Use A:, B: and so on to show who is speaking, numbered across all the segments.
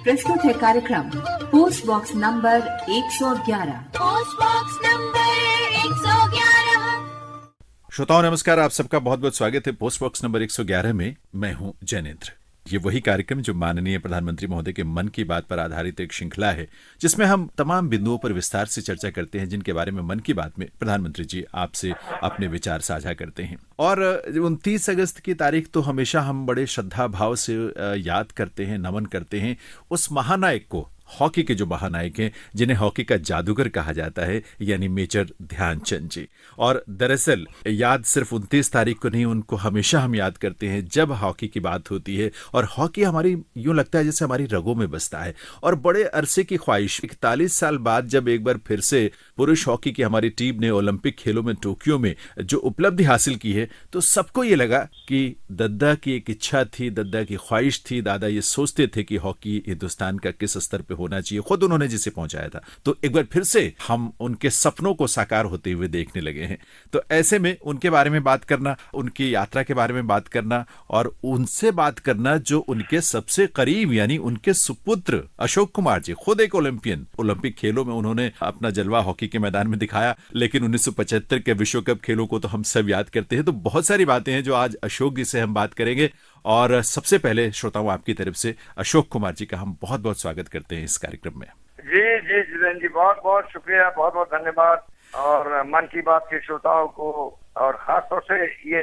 A: प्रस्तुत है कार्यक्रम post box number 111।
B: Post box number 111।
C: श्रोताओं नमस्कार, आप सबका बहुत बहुत स्वागत है पोस्ट बॉक्स नंबर 111 में। मैं हूं जैनेन्द्र। ये वही कार्यक्रम जो माननीय प्रधानमंत्री महोदय के मन की बात पर आधारित एक श्रृंखला है, जिसमें हम तमाम बिंदुओं पर विस्तार से चर्चा करते हैं, जिनके बारे में मन की बात में प्रधानमंत्री जी आपसे अपने विचार साझा करते हैं। और 29 अगस्त की तारीख तो हमेशा हम बड़े श्रद्धा भाव से याद करते हैं, नमन करते हैं उस महानायक को, हॉकी के जो महानायक हैं, जिन्हें हॉकी का जादूगर कहा जाता है, यानी मेजर ध्यानचंद जी। और दरअसल याद सिर्फ 29 तारीख को नहीं, उनको हमेशा हम याद करते हैं जब हॉकी की बात होती है। और हॉकी हमारी यूं लगता है जैसे हमारी रगों में बसता है। और बड़े अरसे की ख्वाहिश 41 साल बाद जब एक बार फिर से पुरुष हॉकी की हमारी टीम ने ओलंपिक खेलों में टोक्यो में जो उपलब्धि हासिल की है, तो सबको ये लगा कि दद्दा की एक इच्छा थी, दद्दा की ख्वाहिश थी, दादा ये सोचते थे कि हॉकी हिंदुस्तान का किस स्तर पे होना चाहिए, खुद उन्होंने जिसे पहुंचाया था। तो एक बार फिर से हम उनके सपनों को साकार होते हुए देखने लगे हैं। तो ऐसे में उनके बारे में बात करना, उनकी यात्रा के बारे में बात करना और उनसे बात करना जो उनके सबसे करीब यानी उनके सुपुत्र अशोक कुमार जी, खुद एक ओलंपियन, ओलंपिक खेलों में उन्होंने अपना जलवा हॉकी के मैदान में दिखाया। लेकिन 1975 के विश्व कप खेलों को तो हम सब याद करते हैं। तो बहुत सारी बातें हैं जो आज अशोक जी से हम बात करेंगे। और सबसे पहले श्रोताओं आपकी तरफ से अशोक कुमार जी का हम बहुत बहुत स्वागत करते हैं इस कार्यक्रम में।
D: जी जी जितेंद्र जी, बहुत बहुत शुक्रिया, बहुत बहुत धन्यवाद। और मन की बात के श्रोताओं को, और खास तौर से ये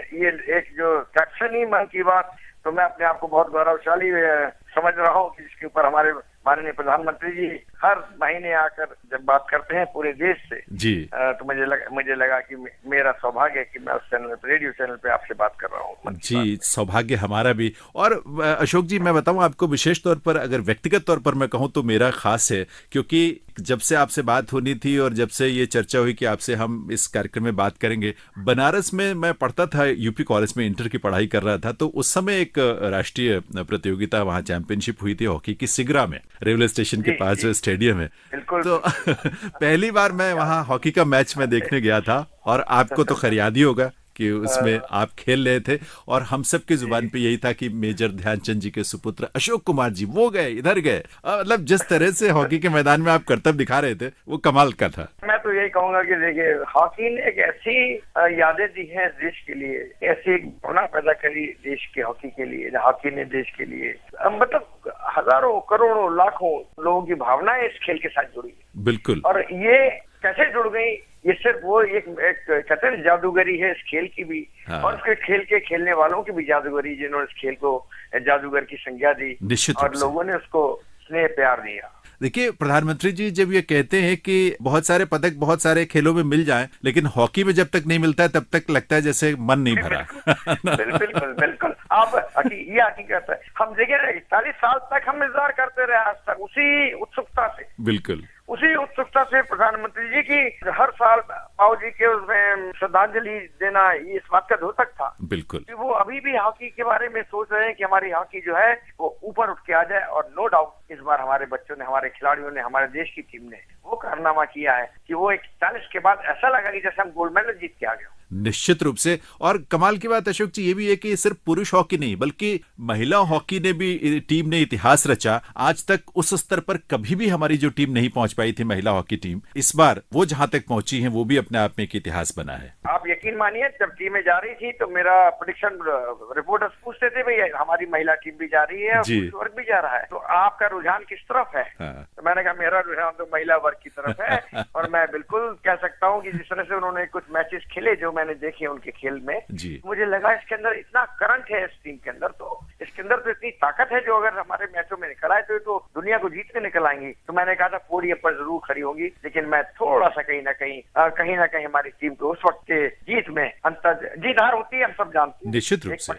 D: एक जो सेक्शन ही मन की बात, तो मैं अपने आप को बहुत गौरवशाली समझ रहा हूँ कि इसके ऊपर हमारे माननीय प्रधानमंत्री जी हर महीने आकर जब बात करते हैं पूरे देश से
C: जी,
D: तो मुझे लगा कि मेरा सौभाग्य है कि मैं उस चैनल, रेडियो चैनल पे आपसे बात कर रहा हूँ।
C: जी, सौभाग्य हमारा भी। और अशोक जी, मैं बताऊं आपको विशेष तौर पर, अगर व्यक्तिगत तौर पर मैं कहूं तो मेरा खास है, क्योंकि जब से आपसे बात होनी थी और जब से ये चर्चा हुई कि आपसे हम इस कार्यक्रम में बात करेंगे, बनारस में मैं पढ़ता था, यूपी कॉलेज में इंटर की पढ़ाई कर रहा था। तो उस समय एक राष्ट्रीय प्रतियोगिता, वहां चैंपियनशिप हुई थी हॉकी की, सिगरा में, रेलवे स्टेशन के पास जो स्टेडियम है। तो पहली बार मैं वहां हॉकी का मैच में देखने गया था। और आपको तो खैर याद ही होगा कि उसमें आप खेल रहे थे और हम सब की जुबान पे यही था कि मेजर ध्यानचंद जी के सुपुत्र अशोक कुमार जी वो गए, इधर गए। मतलब जिस तरह से हॉकी के मैदान में आप करतब दिखा रहे थे, वो कमाल का था।
D: मैं तो यही कहूंगा कि देखिए, हॉकी ने एक ऐसी यादें दी हैं देश के लिए, ऐसी एक भावना पैदा करी देश के हॉकी के लिए, हॉकी ने देश के लिए मतलब हजारों करोड़ों लाखों लोगों की भावनाएं इस खेल के साथ जुड़ी है।
C: बिल्कुल।
D: और ये कैसे जुड़ गई, ये सिर्फ वो एक कहते हैं जादूगरी है इस खेल की भी।
C: हाँ। और
D: उसके खेल के खेलने वालों की भी जादूगरी, जिन्होंने इस खेल को जादूगर की संज्ञा दी,
C: निश्चित
D: और लोगों ने उसको स्नेह प्यार दिया।
C: देखिए प्रधानमंत्री जी, जब ये कहते हैं कि बहुत सारे पदक बहुत सारे खेलों में मिल जाएं, लेकिन हॉकी में जब तक नहीं मिलता है तब तक लगता है जैसे मन नहीं भरा।
D: बिल्कुल बिल्कुल, आप ये हकीकत है। हम देखिए 41 साल तक हम इंतजार करते रहे, आज तक उसी उत्सुकता से,
C: बिल्कुल
D: उसी उत्सुकता से प्रधानमंत्री जी की हर साल पाव जी के उसमें श्रद्धांजलि देना, ये इस बात का द्योतक था।
C: बिल्कुल।
D: कि वो अभी भी हॉकी के बारे में सोच रहे हैं कि हमारी हॉकी जो है वो ऊपर उठ के आ जाए। और नो डाउट इस बार हमारे बच्चों ने, हमारे खिलाड़ियों ने, हमारे देश की टीम ने वो कारनामा किया है कि वो 41 के बाद ऐसा लगा कि जैसे हम गोल्ड मेडल जीत के आ गए।
C: निश्चित रूप से। और कमाल की बात अशोक जी ये भी है कि सिर्फ पुरुष हॉकी नहीं बल्कि महिला हॉकी ने भी, टीम ने इतिहास रचा। आज तक उस स्तर पर कभी भी हमारी जो टीम नहीं पहुंच पाई थी, महिला हॉकी टीम, इस बार वो जहां तक पहुंची है वो भी अपने आप में एक इतिहास बना है।
D: आप यकीन मानिए, जब टीमें जा रही थी तो मेरा प्रेडिक्शन रिपोर्टर्स पूछते थे, भाई हमारी महिला टीम भी जा रही है और पुरुष वर्ग भी जा रहा है, तो आपका रुझान किस तरफ है?
C: हाँ।
D: तो मैंने कहा मेरा रुझान तो महिला वर्ग की तरफ है। और मैं बिल्कुल कह सकता हूँ कि जिस तरह से उन्होंने कुछ मैचेस खेले जो मैंने देखे उनके खेल में, मुझे लगा इसके अंदर इतना करंट है, इस टीम के अंदर तो इसके अंदर तो इतनी ताकत है जो अगर हमारे मैचों में निकल आए तो दुनिया को जीत के निकल आएंगी। तो मैंने कहा था पोडियम पर जरूर खड़ी होंगी, लेकिन मैं थोड़ा सा कहीं ना कहीं हमारी टीम को उस वक्त के जीत में जीत हार होती है, हम सब जानते हैं
C: निश्चित रूप से।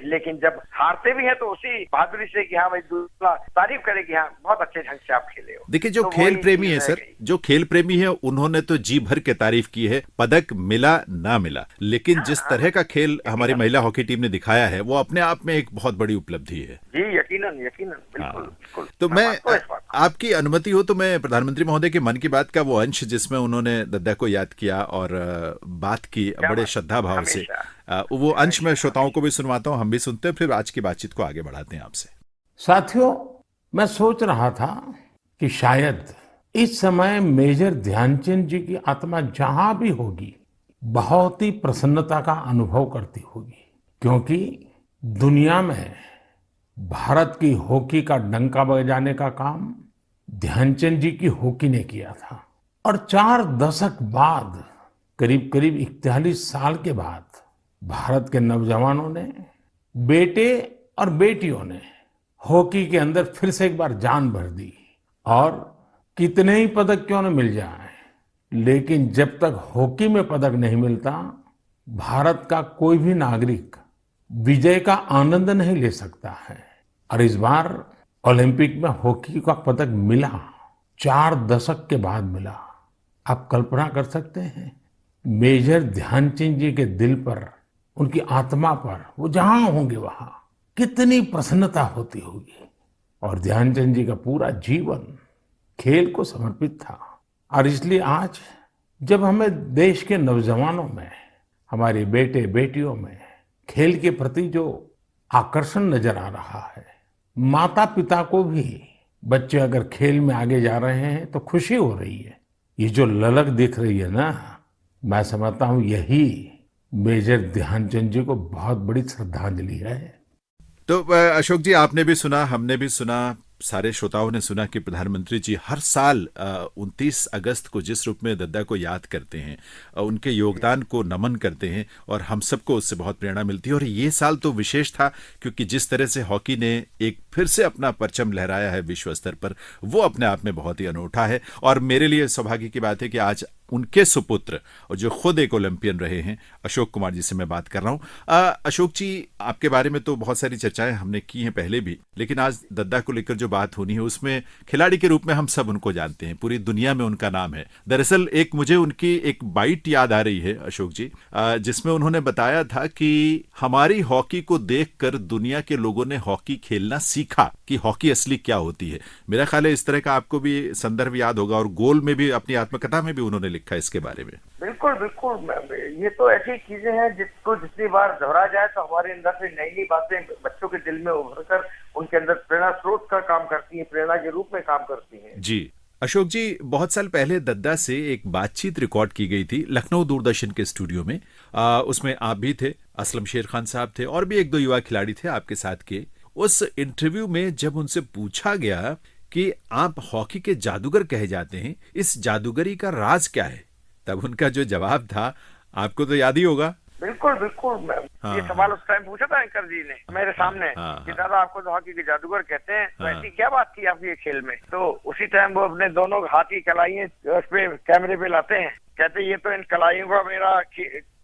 D: लेकिन जब हारते भी हैं तो उसी बहादुरी से कि हाँ भाई दूसरा तारीफ करे कि हाँ बहुत अच्छे ढंग से आप खेले हो।
C: देखिए जो खेल प्रेमी है सर, जो खेल प्रेमी है उन्होंने तो जी भर के तारीफ की है, पदक मिला ना मिला, लेकिन जिस तरह का खेल हमारी महिला हॉकी टीम ने दिखाया है वो अपने आप में एक बहुत बड़ी उपलब्धि है।
D: जी यकीनन बिल्कुल।
C: तो मैं आपकी अनुमति हो तो मैं प्रधानमंत्री महोदय के मन की बात का वो अंश जिसमें उन्होंने दद्दा को याद किया और बात की बड़े श्रद्धा भाव से, वो अंश मैं श्रोताओं को भी सुनवाता हूँ, हम भी सुनते हैं, फिर आज की बातचीत को आगे बढ़ाते हैं आपसे।
E: साथियों, मैं सोच रहा था कि शायद इस समय मेजर ध्यानचंद जी की आत्मा जहां भी होगी बहुत ही प्रसन्नता का अनुभव करती होगी, क्योंकि दुनिया में भारत की हॉकी का डंका बजाने का काम ध्यानचंद जी की हॉकी ने किया था। और 4 दशक बाद, करीब करीब 41 साल के बाद भारत के नौजवानों ने, बेटे और बेटियों ने हॉकी के अंदर फिर से एक बार जान भर दी। और कितने ही पदक क्यों न मिल जाए, लेकिन जब तक हॉकी में पदक नहीं मिलता, भारत का कोई भी नागरिक विजय का आनंद नहीं ले सकता है। और इस बार ओलंपिक में हॉकी का पदक मिला, 4 दशक के बाद मिला। आप कल्पना कर सकते हैं मेजर ध्यानचंद जी के दिल पर, उनकी आत्मा पर, वो जहां होंगे वहां कितनी प्रसन्नता होती होगी। और ध्यानचंद जी का पूरा जीवन खेल को समर्पित था। और इसलिए आज जब हमें देश के नौजवानों में, हमारे बेटे बेटियों में खेल के प्रति जो आकर्षण नजर आ रहा है, माता पिता को भी बच्चे अगर खेल में आगे जा रहे हैं तो खुशी हो रही है। ये जो ललक दिख रही है ना, मैं समझता हूं यही मेजर ध्यानचंद जी को बहुत बड़ी श्रद्धांजलि है।
C: तो अशोक जी, आपने भी सुना, हमने भी सुना, सारे श्रोताओं ने सुना कि प्रधानमंत्री जी हर साल 29 अगस्त को जिस रूप में दद्दा को याद करते हैं, उनके योगदान को नमन करते हैं और हम सबको उससे बहुत प्रेरणा मिलती है। और ये साल तो विशेष था क्योंकि जिस तरह से हॉकी ने एक फिर से अपना परचम लहराया है विश्व स्तर पर, वो अपने आप में बहुत ही अनूठा है। और मेरे लिए सौभाग्य की बात है कि आज उनके सुपुत्र और जो खुद एक ओलंपियन रहे हैं, अशोक कुमार जी से मैं बात कर रहा हूं। अशोक जी, आपके बारे में तो बहुत सारी चर्चाएं हमने की हैं पहले भी, लेकिन आज दद्दा को लेकर जो बात होनी है उसमें खिलाड़ी के रूप में हम सब उनको जानते हैं, पूरी दुनिया में उनका नाम है। दरअसल एक मुझे उनकी एक बाइट याद आ रही है अशोक जी, जिसमें उन्होंने बताया था कि हमारी हॉकी को देखकर दुनिया के लोगों ने हॉकी खेलना सीखा कि हॉकी असली क्या होती है। मेरा ख्याल है इस तरह का आपको भी संदर्भ याद होगा, और गोल में भी, अपनी आत्मकथा में भी उन्होंने लिखा इसके बारे में।
D: बिल्कुल बिल्कुल, ये तो ऐसी चीजें हैं जिसको जितनी बार दोहरा जाए तो हमारे अंदर से नई नई बातें बच्चों के दिल में उभर कर उनके अंदर प्रेरणा स्रोत का काम करती है, प्रेरणा के रूप में काम करती है।
C: जी अशोक जी, बहुत साल पहले दद्दा से एक बातचीत रिकॉर्ड की गई थी लखनऊ दूरदर्शन के स्टूडियो में। उसमें आप भी थे, असलम शेर खान साहब थे, और भी 1-2 युवा खिलाड़ी थे आपके साथ के। उस इंटरव्यू में जब उनसे पूछा गया कि आप हॉकी के जादूगर कहे जाते हैं, इस जादूगरी का राज क्या है, तब उनका जो जवाब था आपको तो याद ही होगा।
D: बिल्कुल बिल्कुल, ये सवाल उस टाइम पूछा था एंकर जी ने मेरे सामने कि दादा आपको तो हॉकी के जादूगर कहते हैं, तो ऐसी क्या बात थी आपके खेल में। तो उसी टाइम वो अपने दोनों हाथ की कलाइयां उस पे कैमरे पे लाते हैं, कहते ये तो इन कलाइयों का मेरा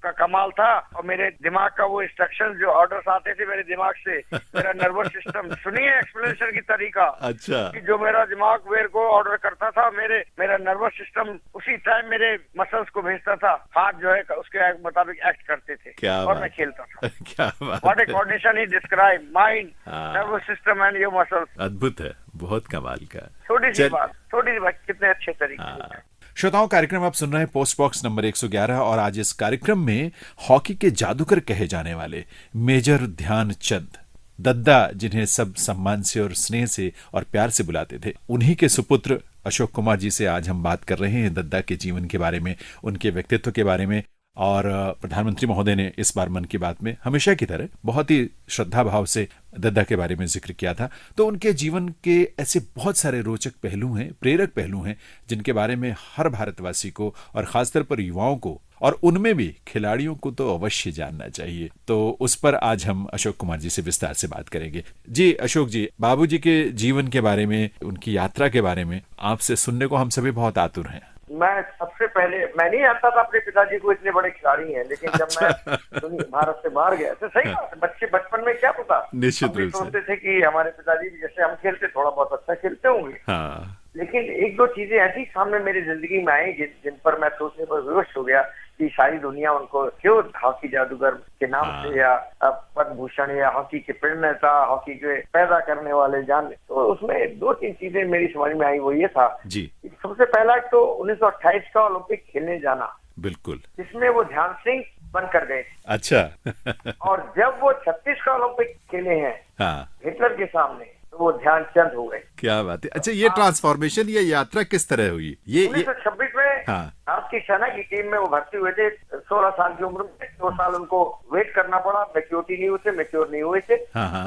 D: का कमाल था, और मेरे दिमाग का वो इंस्ट्रक्शंस जो ऑर्डर्स आते थे मेरे दिमाग से, मेरा नर्वस सिस्टम, सुनिए एक्सप्लेनेशन की तरीका।
C: अच्छा,
D: कि जो मेरा दिमाग मेरे को ऑर्डर करता था, मेरा नर्वस सिस्टम उसी टाइम मेरे मसल्स को भेजता था, हाथ जो है उसके मुताबिक एक्ट करते थे और मैं खेलता था।
C: क्या बात,
D: what A coordination he describe, mind, nervous system and your muscles.
C: अद्भुत है, बहुत कमाल का।
D: छोटी सी बात कितने अच्छे तरीके से।
C: श्रोताओं, कार्यक्रम आप सुन रहे हैं पोस्ट बॉक्स नंबर 111, और आज इस कार्यक्रम में हॉकी के जादूगर कहे जाने वाले मेजर ध्यानचंद दद्दा, जिन्हें सब सम्मान से और स्नेह से और प्यार से बुलाते थे, उन्हीं के सुपुत्र अशोक कुमार जी से आज हम बात कर रहे हैं दद्दा के जीवन के बारे में, उनके व्यक्तित्व के बारे में। और प्रधानमंत्री महोदय ने इस बार मन की बात में हमेशा की तरह बहुत ही श्रद्धा भाव से दद्दा के बारे में जिक्र किया था। तो उनके जीवन के ऐसे बहुत सारे रोचक पहलू हैं, प्रेरक पहलू हैं, जिनके बारे में हर भारतवासी को और खासतौर पर युवाओं को, और उनमें भी खिलाड़ियों को तो अवश्य जानना चाहिए। तो उस पर आज हम अशोक कुमार जी से विस्तार से बात करेंगे। जी अशोक जी, बाबूजी के जीवन के बारे में, उनकी यात्रा के बारे में आपसे सुनने को हम सभी बहुत आतुर हैं।
D: मैं सबसे पहले, मैं नहीं जानता था अपने पिताजी को इतने बड़े खिलाड़ी हैं, लेकिन जब मैं भारत से बाहर गया तो सही बात, बच्चे बचपन में क्या पता,
C: निश्चित रूप से
D: सोचते थे कि हमारे पिताजी भी जैसे हम खेलते थोड़ा बहुत अच्छा खेलते होंगे।
C: हाँ। लेकिन
D: 1-2 चीजें ऐसी सामने मेरी जिंदगी में आई जिन पर मैं सोचने पर विवश हो गया कि सारी दुनिया उनको क्यों हॉकी जादूगर के नाम से या पद्म भूषण या हॉकी के प्रेरणा, हॉकी के पैदा करने वाले जान। तो उसमें 2-3 चीजें मेरी समझ में आई। वो ये था जी, सबसे पहला तो 1928 का ओलंपिक खेलने जाना, बिल्कुल, जिसमें वो ध्यान सिंह बनकर गए।
C: अच्छा।
D: और जब वो 36 का ओलंपिक खेले हैं, हाँ, हिटलर के सामने, तो वो ध्यानचंद हो गए।
C: क्या बात है। अच्छा, ये ट्रांसफॉर्मेशन, ये यात्रा किस तरह हुई? ये
D: 1926 में भारत की सेना की टीम में वो भर्ती हुए थे। 16 साल की उम्र में 2 साल उनको वेट करना पड़ा, मैच्योर नहीं हुए थे।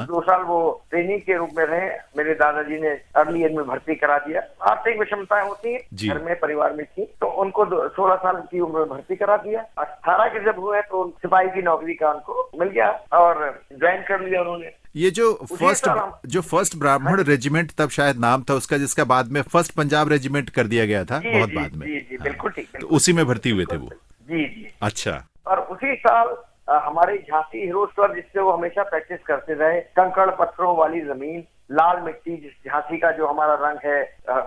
D: 2 साल वो ट्रेनिंग के रूप में रहे। मेरे दादाजी ने अर्ली एज में भर्ती करा दिया। आर्थिक विषमताएं होती है, घर में परिवार में थी, तो उनको 16 साल की उम्र में भर्ती करा दिया। 18 के जब हुए तो सिपाही की नौकरी का उनको मिल गया और ज्वाइन कर लिया उन्होंने।
C: ये जो फर्स्ट ब्राह्मण रेजिमेंट तब शायद नाम था उसका, जिसका बाद में फर्स्ट पंजाब रेजिमेंट कर दिया गया था बहुत बाद में।
D: जी, बिल्कुल ठीक।
C: तो उसी में भर्ती हुए थे वो?
D: जी।
C: अच्छा।
D: और उसी साल हमारे झांसी हीरोज क्लब, जिससे वो हमेशा प्रैक्टिस करते रहे, कंकड़ पत्थरों वाली जमीन, लाल मिट्टी, जिस झांसी का जो हमारा रंग है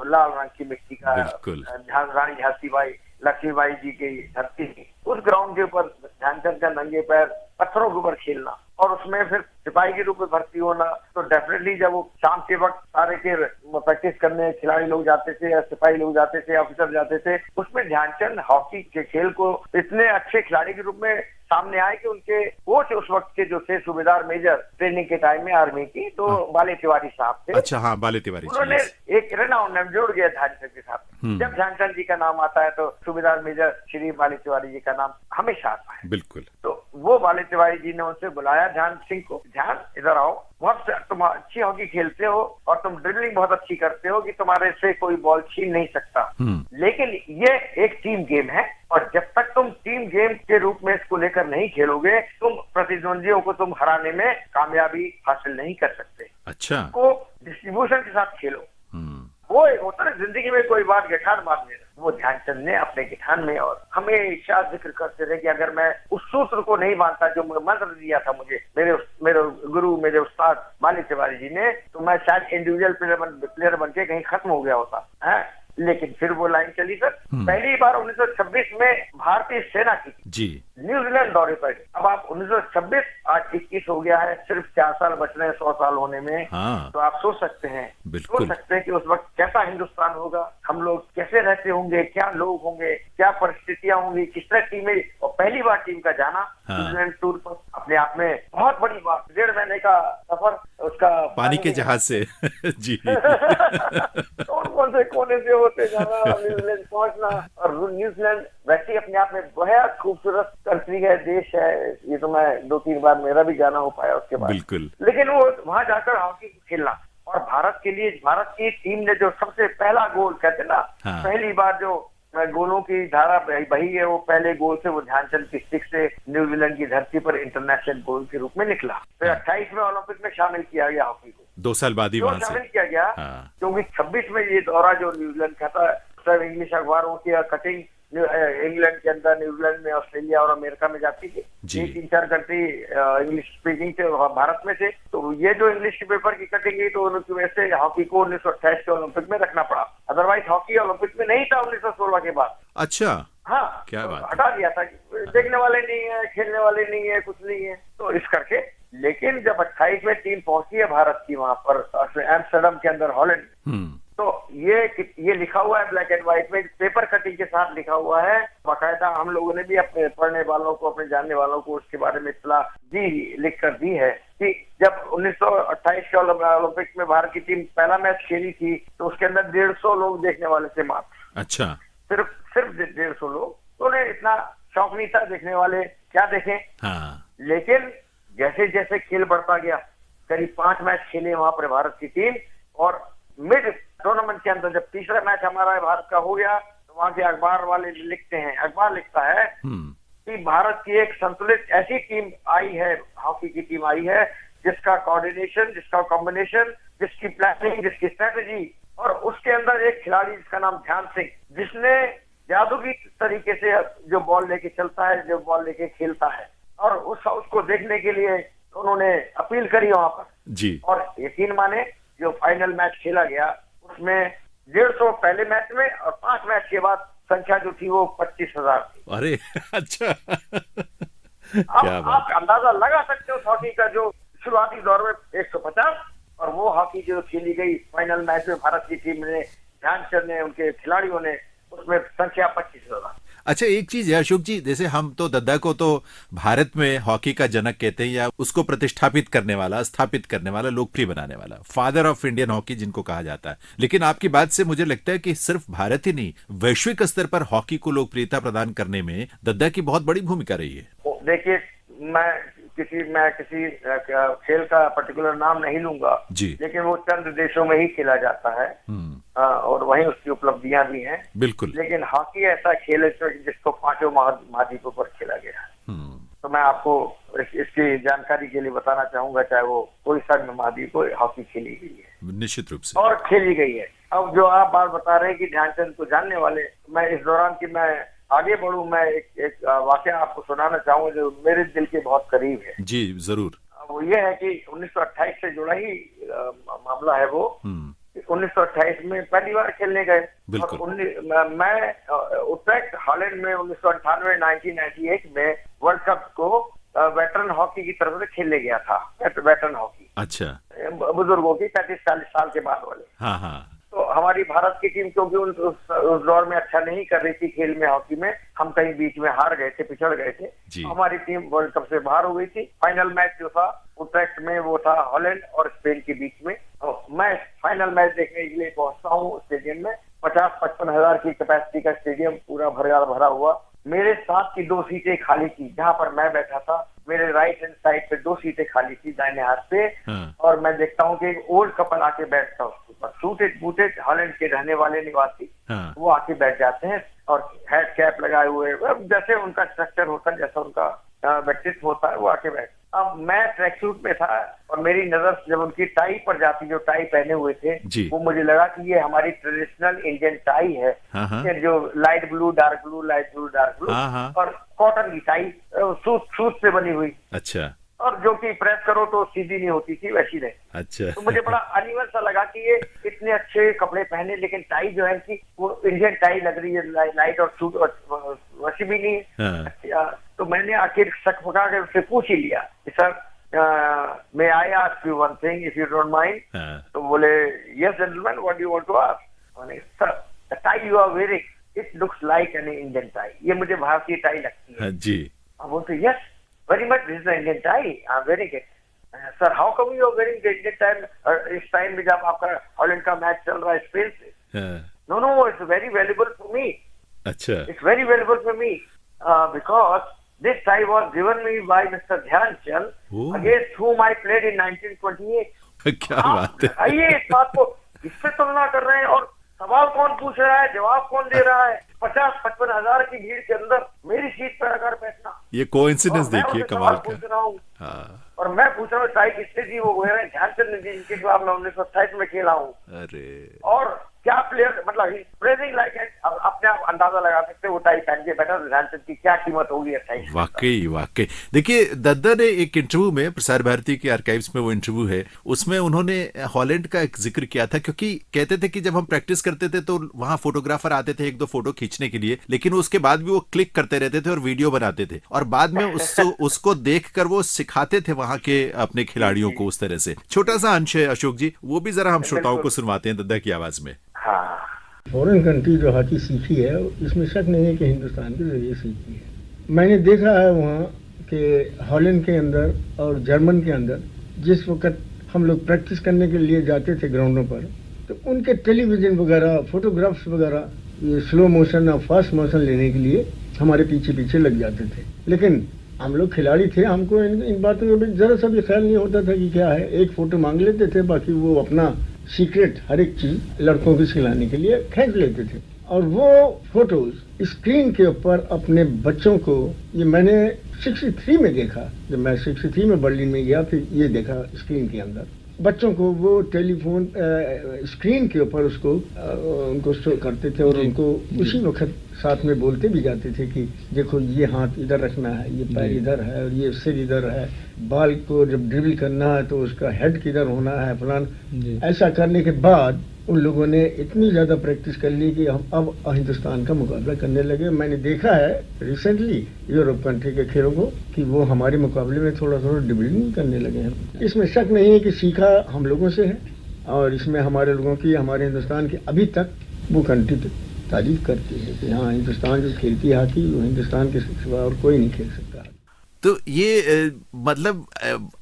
D: लाल रंग की मिट्टी का, रानी झांसीबाई लक्ष्मीबाई जी की धरती थी, उस ग्राउंड के ऊपर ध्यानचंद का नंगे पैर पत्थरों के ऊपर खेलना और उसमें फिर सिपाही के रूप में भर्ती होना, तो डेफिनेटली जब वो शाम के वक्त सारे के प्रैक्टिस करने खिलाड़ी लोग जाते थे या सिपाही लोग जाते थे, ऑफिसर जाते थे, उसमें ध्यानचंद हॉकी के खेल को इतने अच्छे खिलाड़ी के रूप में सामने आए कि उनके कोच उस वक्त के जो थे सूबेदार मेजर ट्रेनिंग के टाइम में आर्मी की, तो बाले तिवारी साहब थे।
C: अच्छा, हाँ, बाले तिवारी।
D: उन्होंने एक रेनाउंड नाम जोड़ गया ध्यानचंद के साथ। जब ध्यानचंद जी का नाम आता है तो सूबेदार मेजर श्री बाले तिवारी जी का नाम हमेशा आता है।
C: बिल्कुल।
D: तो वो बाले तिवारी जी ने उनसे बुलाया ध्यान सिंह को, ध्यान इधर आओ, बहुत तुम अच्छी हॉकी खेलते हो और तुम ड्रिबलिंग बहुत अच्छी करते हो कि तुम्हारे से कोई बॉल छीन नहीं सकता, लेकिन ये एक टीम गेम है और जब तक तुम टीम गेम के रूप में इसको लेकर नहीं खेलोगे, तुम प्रतिद्वंदियों को तुम हराने में कामयाबी हासिल नहीं कर सकते।
C: अच्छा।
D: को डिस्ट्रीब्यूशन के साथ खेलो। वो एक होता है जिंदगी में कोई बात गिठान बांध देना, वो ध्यानचंद ने अपने गिठान में और हमेशा जिक्र करते रहे कि अगर मैं उस सूत्र को नहीं मानता जो मंत्र दिया था मुझे मेरे गुरु मेरे उस्ताद बाले तिवारी जी ने, तो मैं शायद इंडिविजुअल प्लेयर बन के कहीं खत्म हो गया होता है। लेकिन फिर वो लाइन चली सर। पहली बार 1926 में भारतीय सेना की जी न्यूजीलैंड दौरे पर। अब आप 1926 आज 21 हो गया है, सिर्फ 4 साल बच रहे हैं 100 साल होने में। तो आप सोच सकते हैं कि उस वक्त कैसा हिंदुस्तान होगा, हम लोग कैसे रहते होंगे, क्या लोग होंगे, क्या परिस्थितियां होंगी, किस तरह टीमें। और पहली बार टीम का जाना न्यूजीलैंड टूर पर अपने आप में बहुत बड़ी बात। 1.5 महीने का सफर उसका
C: पानी के जहाज से जी
D: कौन से कोने से होते जाना, न्यूजीलैंड पहुंचना। और न्यूजीलैंड वैसे अपने आप में बहुत खूबसूरत कंट्री है, देश है। ये तो मैं 2-3 बार मेरा भी जाना हो पाया उसके बाद।
C: बिल्कुल।
D: लेकिन वो वहां जाकर हॉकी खेलना और भारत के लिए भारत की टीम ने जो सबसे पहला गोल कहते ना, पहली बार जो गोलों की धारा बही है, वो पहले गोल से वो ध्यानचंद की स्टिक से न्यूजीलैंड की धरती पर इंटरनेशनल गोल के रूप में निकला। फिर 28 में ओलंपिक में शामिल किया गया हॉकी को।
C: 2 साल बाद ही वहां
D: शामिल किया गया, क्योंकि 26 में ये दौरा जो न्यूजीलैंड का था, सब इंग्लिश अखबारों की कटिंग इंग्लैंड के अंदर, न्यूजीलैंड में, ऑस्ट्रेलिया और अमेरिका में जाती थी। 3-4 कंट्री इंग्लिश स्पीकिंग थे भारत में से। तो ये जो इंग्लिश पेपर की कटिंग गई, तो उनकी वजह से हॉकी को 1928 के ओलंपिक में रखना पड़ा। अदरवाइज हॉकी ओलंपिक में नहीं था 1916 के बाद।
C: अच्छा,
D: हाँ,
C: क्या बात,
D: हटा दिया था, देखने वाले नहीं है, खेलने वाले नहीं है, कुछ नहीं है, तो इस करके। लेकिन जब 28 में टीम पहुंची है भारत की वहां पर एम्स्टर्डम के अंदर, हॉलैंड, तो ये लिखा हुआ है ब्लैक एंड व्हाइट में, पेपर कटिंग के साथ लिखा हुआ है बाकायदा। हम लोगों ने भी अपने पढ़ने वालों को, अपने जानने वालों को उसके बारे में इत्तला लिख कर दी है कि जब 1928 के ओलंपिक में भारत की टीम पहला मैच खेली थी, तो उसके अंदर 150 लोग देखने वाले थे मात्र।
C: अच्छा,
D: सिर्फ 150 लोग। तो उन्हें इतना शौक नहीं था देखने वाले क्या देखें। लेकिन जैसे जैसे खेल बढ़ता गया, करीब 5 मैच खेले वहां पर भारत की टीम, और मिड टूर्नामेंट के अंदर जब तीसरा मैच हमारा भारत का हो गया, तो वहां के अखबार वाले लिखते हैं, अखबार लिखता है कि भारत की एक संतुलित ऐसी टीम आई है, हॉकी की टीम आई है, जिसका कोऑर्डिनेशन, जिसका कॉम्बिनेशन, जिसकी प्लानिंग, जिसकी स्ट्रेटेजी, और उसके अंदर एक खिलाड़ी जिसका नाम ध्यान सिंह, जिसने जादूगी तरीके से जो बॉल लेके चलता है, जो बॉल लेके खेलता है, और उसको देखने के लिए उन्होंने अपील करी वहां पर जी। और यकीन माने जो फाइनल मैच खेला गया, उसमें 150 पहले मैच में, और 5 मैच के बाद संख्या जो थी वो 25,000 थी।
C: अरे अच्छा
D: आप अंदाजा लगा सकते हो हॉकी का जो शुरुआती दौर में 150, और वो हॉकी जो खेली गई फाइनल मैच में भारत की टीम ने, ध्यानचंद ने, उनके खिलाड़ियों ने, उसमें संख्या 25,000।
C: अच्छा, एक चीज है अशोक जी, जैसे हम तो दद्दा को तो भारत में हॉकी का जनक कहते हैं, या उसको प्रतिष्ठापित करने वाला, स्थापित करने वाला, लोकप्रिय बनाने वाला, फादर ऑफ इंडियन हॉकी जिनको कहा जाता है। लेकिन आपकी बात से मुझे लगता है कि सिर्फ भारत ही नहीं, वैश्विक स्तर पर हॉकी को लोकप्रियता प्रदान करने में दद्दा की बहुत बड़ी भूमिका रही है।
D: देखिए, मैं किसी खेल का पर्टिकुलर नाम नहीं लूंगा जी, लेकिन वो चंद देशों में ही खेला जाता है और वहीं उसकी उपलब्धियां भी हैं।
C: बिल्कुल।
D: लेकिन हॉकी ऐसा खेल है जिसको 5 महाद्वीपों पर खेला गया है। तो मैं आपको इसकी जानकारी के लिए बताना चाहूंगा, चाहे वो कोई सा भी महाद्वीप हो, हॉकी खेली गई है
C: निश्चित रूप से,
D: और खेली गई है। अब जो आप बात बता रहे हैं कि ध्यानचंद को जानने वाले, मैं इस दौरान की मैं आगे बढ़ूं, मैं एक वाकया आपको सुनाना चाहूंगा जो मेरे दिल के बहुत करीब है।
C: जी जरूर।
D: वो ये है कि 1928 से जुड़ा ही मामला है वो। 1928 में पहली बार खेलने गए। मैं उत्तराखंड हॉलैंड में 1998 में वर्ल्ड कप को वेटरन हॉकी की तरफ से खेलने गया था। वेटरन हॉकी, अच्छा, बुजुर्गों की 35-40 साल के बाद वाले। हाँ हाँ। तो हमारी भारत की टीम क्योंकि उस दौर में अच्छा नहीं कर रही थी खेल में, हॉकी में, हम कहीं बीच में हार गए थे, पिछड़ गए थे। हमारी टीम वर्ल्ड कप से बाहर हो गई थी। फाइनल मैच जो था उत्तराखंड में, वो था हॉलैंड और स्पेन के बीच में। मैं फाइनल मैच देखने के लिए पहुंचता हूँ स्टेडियम में। 50-55 हजार की कैपेसिटी का स्टेडियम, पूरा भरा हुआ। मेरे साथ की 2 सीटें खाली थी, जहाँ पर मैं बैठा था। मेरे राइट हैंड साइड पे 2 सीटें खाली थी दाहिने हाथ पे। और मैं देखता हूँ कि एक ओल्ड कपल आके बैठता है उसके ऊपर, सूटेड बूटेड हॉलैंड के रहने वाले निवासी। वो आके बैठ जाते हैं और हेड कैप लगाए हुए, जैसे उनका स्ट्रक्चर होता है, जैसा उनका व्यक्तित्व होता है, वो आके बैठ। अब मैं ट्रैक सूट में था और मेरी नजर जब उनकी टाई पर जाती, जो टाई पहने हुए थे, वो मुझे लगा कि ये हमारी ट्रेडिशनल इंडियन टाई है, जो light blue dark blue, light blue dark blue, और कॉटन की टाई, सूत से बनी हुई। अच्छा। और जो कि प्रेस करो तो सीधी नहीं होती थी, वैसी रहे। अच्छा। तो मुझे बड़ा अनिवन सा लगा कि ये इतने अच्छे कपड़े पहने, लेकिन टाई जो है कि वो इंडियन टाई लग रही है, लाइट और सूट वैसी भी नहीं है। तो मैंने आखिर शक पका कर उससे पूछ ही लिया कि sir, may I ask you one thing if you don't mind? तो बोले, yes gentlemen, what do you want to ask? मैंने, sir, the tie you are wearing, it looks like an Indian tie. ये मुझे भारतीय tie लगती है। जी। अब बोलते, yes, very much, this is an Indian tie, I'm wearing it. Sir, how come you are wearing the Indian tie इस time में जब आपका हॉलैंड का मैच चल रहा है स्पेन से? No, it's very valuable for me. अच्छा। It's very valuable for me because this tie was given me by Mr. Dhyan Chand, against whom I played in 1928. क्या बात है! आइए इस बात को इससे तुलना कर रहे हैं, और सवाल कौन पूछ रहा है, जवाब कौन दे रहा है? 50-55 हजार की भीड़ के अंदर मेरी सीट पर आकर बैठना, ये कोइंसिडेंस देखिए कमाल का। पूछ रहा हूँ और मैं पूछ रहा हूँ टाई किसने दी? वो कह रहे हैं ध्यानचंद ने दी, जिनके खिलाफ मैं 1928 में खेला हूँ। अरे, और क्या प्लेयर, मतलब प्रेजिंग लाइक है। अब अपने आप अंदाजा लगा सकते, वो टाई पहन के बैठा, ध्यानचंद की क्या कीमत होगी 28। वाकई। देखिए, दद्दा ने एक इंटरव्यू में, प्रसार भारती के आर्काइव्स में वो इंटरव्यू है, उसमें उन्होंने हॉलैंड का एक जिक्र किया था, क्योंकि कहते थे कि जब हम प्रैक्टिस करते थे तो वहां फोटोग्राफर आते थे 1-2 फोटो खींचने के लिए, लेकिन उसके बाद भी वो क्लिक करते रहते थे और वीडियो बनाते थे, और बाद में उसको देखकर वो सिखाते थे वहां के अपने खिलाड़ियों को उस तरह से। छोटा सा अंश है अशोक जी, वो भी जरा हम श्रोताओं को सुनवाते हैं दद्दा की आवाज में।
F: फॉरेन कंट्री जो हॉकी सीखी है, इसमें शक नहीं है कि हिंदुस्तान के जरिए सीखी है। मैंने देखा है वहाँ के हॉलैंड के अंदर और जर्मन के अंदर, जिस वक्त हम लोग प्रैक्टिस करने के लिए जाते थे ग्राउंडों पर, तो उनके टेलीविजन वगैरह, फोटोग्राफ्स वगैरह, ये स्लो मोशन और फास्ट मोशन लेने के लिए हमारे पीछे लग जाते थे। लेकिन हम लोग खिलाड़ी थे, हमको इन बातों में जरा सा भी ख्याल नहीं होता था कि क्या है। एक फोटो मांग लेते थे, बाकी वो अपना सीक्रेट हर एक चीज लड़कों को सिलाने के लिए खींच लेते थे, और वो फोटोज स्क्रीन के ऊपर अपने बच्चों को, ये मैंने 63 में देखा, जब मैं 63 में बर्लिन में गया, फिर ये देखा स्क्रीन के अंदर बच्चों को वो टेलीफोन स्क्रीन के ऊपर उसको उनको शो करते थे, और उनको उसी वक्त साथ में बोलते भी जाते थे कि देखो ये हाथ इधर रखना है, ये पैर इधर है, और ये सिर इधर है, बाल को जब ड्रिबल करना है तो उसका हेड किधर होना है, फलान। ऐसा करने के बाद उन लोगों ने इतनी ज़्यादा प्रैक्टिस कर ली कि हम अब हिंदुस्तान का मुकाबला करने लगे। मैंने देखा है रिसेंटली यूरोप कंट्री के खेलों को कि वो हमारे मुकाबले में थोड़ा ड्रिबलिंग करने लगे हैं। इसमें शक नहीं है कि सीखा हम लोगों से है, और इसमें हमारे लोगों की, हमारे हिंदुस्तान की अभी तक वो कंट्री तारीफ करती है कि हाँ, हिंदुस्तान जो खेलती है हॉकी, वो हिंदुस्तान के सिवा और कोई नहीं खेल सकता।
C: तो ये मतलब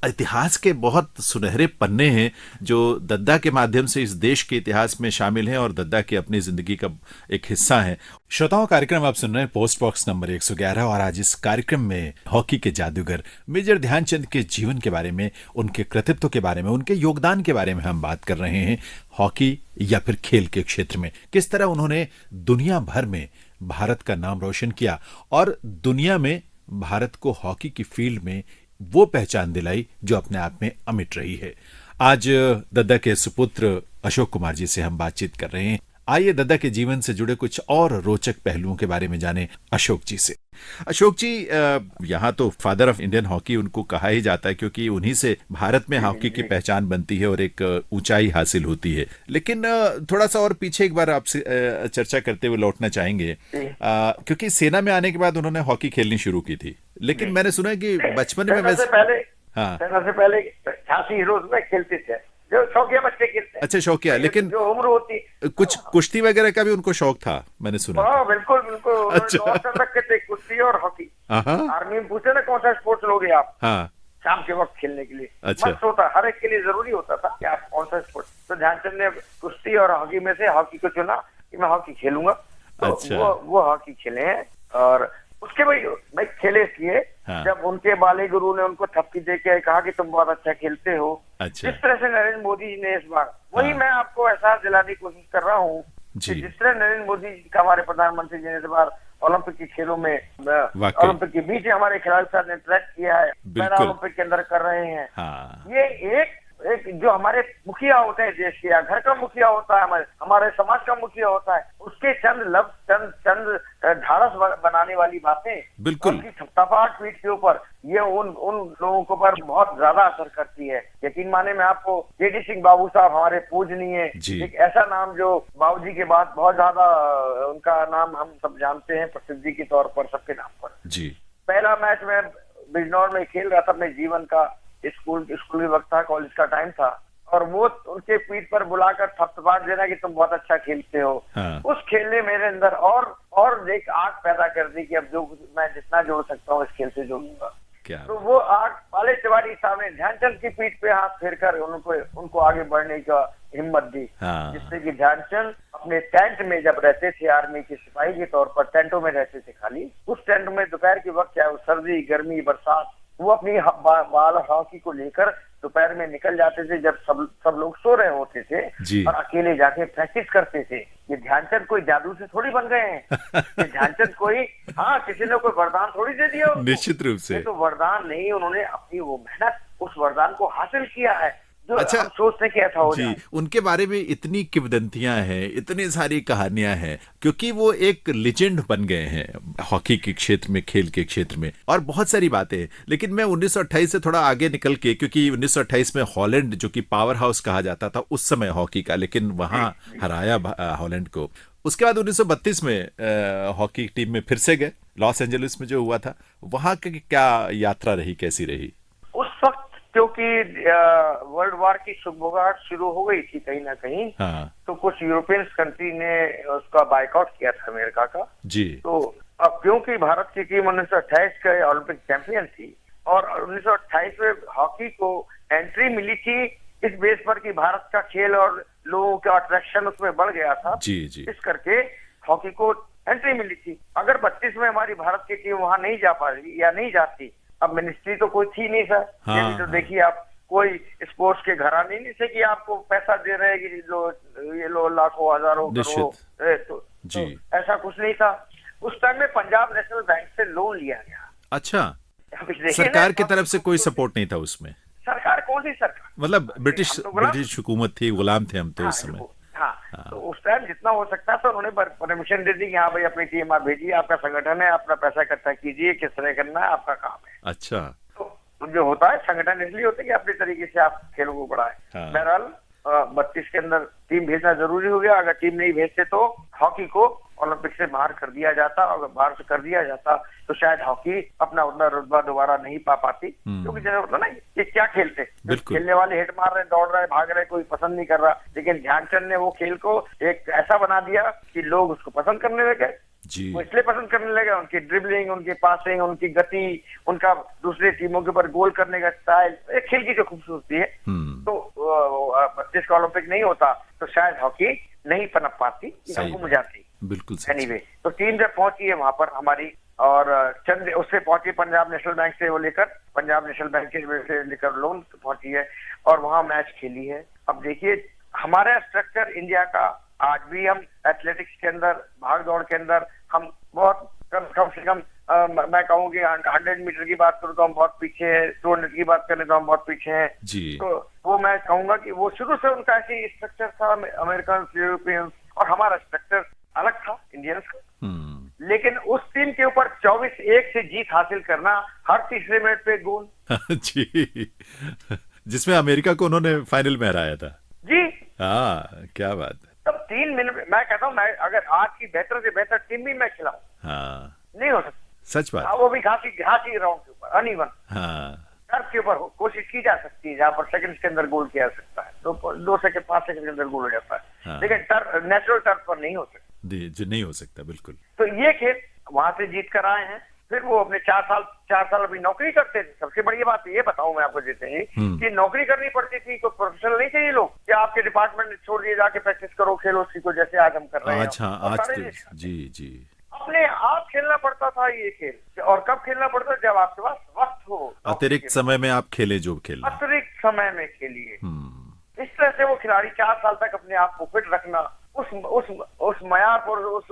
C: इतिहास के बहुत सुनहरे पन्ने हैं जो दद्दा के माध्यम से इस देश के इतिहास में शामिल हैं और दद्दा की अपनी जिंदगी का एक हिस्सा है। श्रोताओं, कार्यक्रम आप सुन रहे हैं पोस्ट बॉक्स नंबर 111 और आज इस कार्यक्रम में हॉकी के जादूगर मेजर ध्यानचंद के जीवन के बारे में, उनके कृतित्व के बारे में, उनके योगदान के बारे में हम बात कर रहे हैं। हॉकी या फिर खेल के क्षेत्र में किस तरह उन्होंने दुनिया भर में भारत का नाम रोशन किया और दुनिया में भारत को हॉकी की फील्ड में वो पहचान दिलाई जो अपने आप में अमिट रही है। आज दद्दा के सुपुत्र अशोक कुमार जी से हम बातचीत कर रहे हैं। आइए दद्दा के जीवन से जुड़े कुछ और रोचक पहलुओं के बारे में जाने अशोक जी से। अशोक जी, यहाँ तो फादर ऑफ इंडियन हॉकी उनको कहा ही जाता है क्योंकि उन्हीं से भारत में हॉकी की पहचान बनती है और एक ऊंचाई हासिल होती है। लेकिन थोड़ा सा और पीछे एक बार आपसे चर्चा करते हुए लौटना चाहेंगे, क्योंकि सेना में आने के बाद उन्होंने हॉकी खेलनी शुरू की थी, लेकिन मैंने सुना है कि बचपन में
D: वैसे पहले झांसी हीरोज में खेलते थे, जो शौकिया बच्चे खेलते हैं।
C: अच्छा, शौकिया, लेकिन
D: जो उम्र होती
C: कुछ कुश्ती वगैरह का भी उनको शौक था, मैंने सुना।
D: बिल्कुल बिल्कुल।
C: अच्छा।
D: रखे थे कुश्ती और हॉकी। आर्मी में पूछे ना कौन सा स्पोर्ट्स लोगे आप,
C: हाँ,
D: शाम के वक्त खेलने के लिए।
C: अच्छा।
D: मस्त होता, हर एक के लिए जरूरी होता था कि आप कौन सा स्पोर्ट्स। तो ध्यानचंद ने कुश्ती और हॉकी में से हॉकी को चुना कि मैं हॉकी खेलूंगा। तो
C: अच्छा।
D: वो हॉकी खेले हैं और उसके भाई खेले इसलिए जब उनके बाले गुरु ने उनको थप्पी देके कहा कि तुम बहुत अच्छा खेलते हो।
C: अच्छा।
D: जिस तरह से नरेंद्र मोदी जी ने इस बार वही मैं आपको एहसास दिलाने की कोशिश कर रहा हूँ कि जिस तरह नरेंद्र मोदी जी का हमारे प्रधानमंत्री जी ने इस बार ओलंपिक के खेलों में, ओलंपिक के बीच हमारे खिलाड़ी के साथ इंटरेक्ट किया है, पैरा ओलंपिक के अंदर कर रहे हैं। ये एक जो हमारे मुखिया होते हैं देश के, या घर का मुखिया होता है, हमारे समाज का मुखिया होता है, उसके चंद लफ्ज चंद ढाढ़स बनाने वाली बातें,
C: बिल्कुल
D: थपथपाहट पीठ के ऊपर, ये उन लोगों के ऊपर बहुत ज्यादा असर करती है। यकीन माने मैं आपको केडी सिंह बाबू साहब हमारे पूजनीय, एक ऐसा नाम जो बाबूजी के बाद बहुत ज्यादा उनका नाम हम सब जानते हैं प्रसिद्धि के तौर पर, सबके नाम पर। जी पहला मैच में बिजनौर में खेल रहा था अपने जीवन का, स्कूल के वक्त था, कॉलेज का टाइम था, और वो उनके पीठ पर बुलाकर थपथपाहट देना कि तुम बहुत अच्छा खेलते हो। उस खेल ने मेरे अंदर और एक आग पैदा कर दी कि अब जो मैं जितना जोड़ सकता हूँ इस खेल से जोड़ूंगा। तो वो आग पाले तिवारी साहब ने ध्यानचंद की पीठ पे हाथ फेर कर उनको आगे बढ़ने का हिम्मत दी, जिससे कि ध्यानचंद अपने टेंट में जब रहते थे, आर्मी के सिपाही के तौर पर टेंटों में रहते थे खाली, उस टेंट में दोपहर के वक्त चाहे वो सर्दी गर्मी बरसात, वो अपनी बाल हॉकी को लेकर दोपहर में निकल जाते थे जब सब लोग सो रहे होते थे, और अकेले जाके प्रैक्टिस करते थे। ये ध्यानचंद कोई जादू से थोड़ी बन गए हैं, ये ध्यानचंद कोई किसी ने कोई वरदान थोड़ी दे दिया, निश्चित रूप से तो वरदान नहीं, उन्होंने अपनी वो मेहनत उस वरदान को हासिल किया है। अच्छा, हम सोचते कि ऐसा हो जाए।
C: उनके बारे में इतनी किंवदंतियां हैं, इतनी सारी कहानियां हैं, क्योंकि वो एक लेजेंड बन गए हैं हॉकी के क्षेत्र में, खेल के क्षेत्र में, और बहुत सारी बातें हैं। लेकिन मैं 1928 से थोड़ा आगे निकल के, क्योंकि 1928 में हॉलैंड जो कि पावर हाउस कहा जाता था उस समय हॉकी का, लेकिन वहां हराया हॉलैंड को। उसके बाद 1932 में हॉकी टीम में फिर से गए, लॉस एंजलिस में जो हुआ था, वहां की क्या यात्रा रही, कैसी रही?
D: उस वक्त क्योंकि वर्ल्ड वॉर की सुगबुगाहट शुरू हो गई थी कहीं ना कहीं, तो कुछ यूरोपियन कंट्री ने उसका बाइकआउट किया था अमेरिका का। जी। तो अब क्योंकि भारत की टीम 1928 का ओलंपिक चैंपियन थी और 1928 में हॉकी को एंट्री मिली थी इस बेस पर कि भारत का खेल और लोगों का अट्रैक्शन उसमें बढ़ गया था। जी जी। इस करके हॉकी को एंट्री मिली थी। अगर 32 में हमारी भारत की टीम वहां नहीं जा पा रही या नहीं जाती, अब मिनिस्ट्री तो कोई थी नहीं सर। तो देखिए आप, कोई स्पोर्ट्स के घराने नहीं से कि आपको पैसा दे रहे हैं कि ये लो लाखों हजारों करोड़, तो ऐसा कुछ नहीं था। उस टाइम में पंजाब नेशनल बैंक से लोन लिया गया। अच्छा, सरकार की तरफ से कोई सपोर्ट नहीं था उसमें? सरकार कौन सी सरकार, मतलब ब्रिटिश हुकूमत थी, गुलाम थे हम तो उस समय। तो उस टाइम जितना हो सकता था उन्होंने परमिशन दे दी कि हाँ भाई अपनी टीम आप भेजिए, आपका संगठन है, अपना पैसा इकट्ठा कीजिए, किस तरह करना है आपका काम है। अच्छा। तो जो होता है संगठन इसलिए होता है कि अपने तरीके से आप खेलों को बढ़ाए। बहरहाल 32 के अंदर टीम भेजना जरूरी हो गया। अगर टीम नहीं भेजते तो हॉकी को ओलंपिक से बाहर कर दिया जाता, अगर बाहर से कर दिया जाता तो शायद हॉकी अपना उतना रुतबा दोबारा नहीं पा पाती, क्योंकि जैसे होता ना ये क्या खेलते, खेलने वाले हिट मार रहे, दौड़ रहे, भाग रहे, कोई पसंद नहीं कर रहा, लेकिन ध्यानचंद ने वो खेल को एक ऐसा बना दिया कि लोग उसको पसंद करने लगे। वो इसलिए पसंद करने लगे, उनकी ड्रिबलिंग, उनकी पासिंग, उनकी गति, उनका दूसरे टीमों के ऊपर गोल करने का स्टाइल, एक खेल की जो खूबसूरती है। तो 32 का ओलंपिक नहीं होता तो शायद हॉकी नहीं पनप पाती, घूम जाती।
C: बिल्कुल
D: एनीवे, तो टीम जब पहुंची है वहां पर हमारी, और चंद उससे पहुंची पंजाब नेशनल बैंक से वो लेकर, पंजाब नेशनल बैंक से लेकर लोन पहुंची है और वहां मैच खेली है। अब देखिए हमारा स्ट्रक्चर इंडिया का, आज भी हम एथलेटिक्स के अंदर, भाग दौड़ के अंदर हम बहुत कम से कम मैं कहूँगी 100 मीटर की बात करूँ तो हम बहुत पीछे हैं, 200 की बात करें तो हम बहुत पीछे हैं जी। तो वो मैं कहूँगा कि वो शुरू से उनका ऐसी स्ट्रक्चर था, अमेरिकन, यूरोपियंस, और हमारा स्ट्रक्चर अलग था इंडियंस का। लेकिन उस टीम के ऊपर 24-1 से जीत हासिल करना, हर तीसरे मिनट पे गोल
C: जी, जिसमें अमेरिका को उन्होंने फाइनल में हराया था
D: जी।
C: हाँ, क्या बात है।
D: तब 3 मिनट मैं कहता हूँ, मैं अगर आज की बेहतर से बेहतर टीम भी मैं खिलाऊं,
C: हाँ,
D: नहीं हो सकता,
C: सच बात।
D: वो भी घासी राउंड के ऊपर, अनइवन टर्फ के ऊपर कोशिश की जा सकती है, जहाँ पर सेकंड्स के अंदर गोल किया जा सकता है, 2 सेकंड 5 सेकंड के अंदर गोल हो जाता है, लेकिन नेचुरल टर्फ पर नहीं हो सकता,
C: जो नहीं हो सकता। बिल्कुल।
D: तो ये खेल वहां से जीत कर आए हैं। फिर वो अपने 4 साल अभी नौकरी करते थे। सबसे बड़ी बात ये बताऊं मैं आपको देते हैं कि नौकरी करनी पड़ती थी, कोई प्रोफेशनल नहीं थे ये लोग, क्या आपके डिपार्टमेंट छोड़ दिए, जाके प्रैक्टिस करो, खेलो, सीखो, जैसे आज हम कर रहे हैं।
C: आज जी
D: अपने आप खेलना पड़ता था ये खेल, और कब खेलना पड़ता था, जब आपके पास वक्त हो,
C: अतिरिक्त समय में आप खेले, जो खेल
D: अतिरिक्त समय में खेलिए। इस तरह से वो खिलाड़ी 4 साल तक अपने आप को फिट रखना, उस मयार पर, उस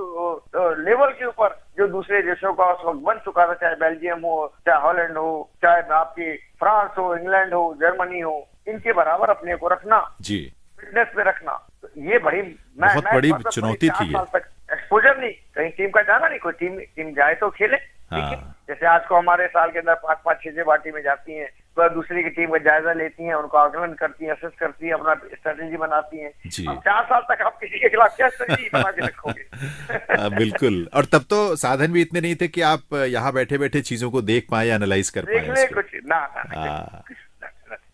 D: लेवल के ऊपर जो दूसरे देशों का उस वक्त बन चुका था, चाहे बेल्जियम हो, चाहे हॉलैंड हो, चाहे आपकी फ्रांस हो, इंग्लैंड हो, जर्मनी हो, इनके बराबर अपने को रखना जी, फिटनेस में रखना। तो ये बहुत
C: बड़ी चुनौती थी।
D: 4 साल तक एक्सपोजर नहीं, कहीं टीम का जाना नहीं, कोई टीम जाए तो खेले। जैसे आज को हमारे साल के अंदर 5-5, 6 पार्टी में जाती हैं, तो दूसरी की टीम का जायजा लेती हैं, उनको आकलन करती हैं, असेस करती हैं, अपना स्ट्रेटेजी बनाती हैं। अब 4 साल तक आप किसी के खिलाफ क्या स्ट्रेटेजी बना के रखोगे?
C: बिल्कुल। और तब तो साधन भी इतने नहीं थे कि आप यहाँ बैठे बैठे चीजों को देख पाए, एनालाइज कर पाए,
D: कुछ ना।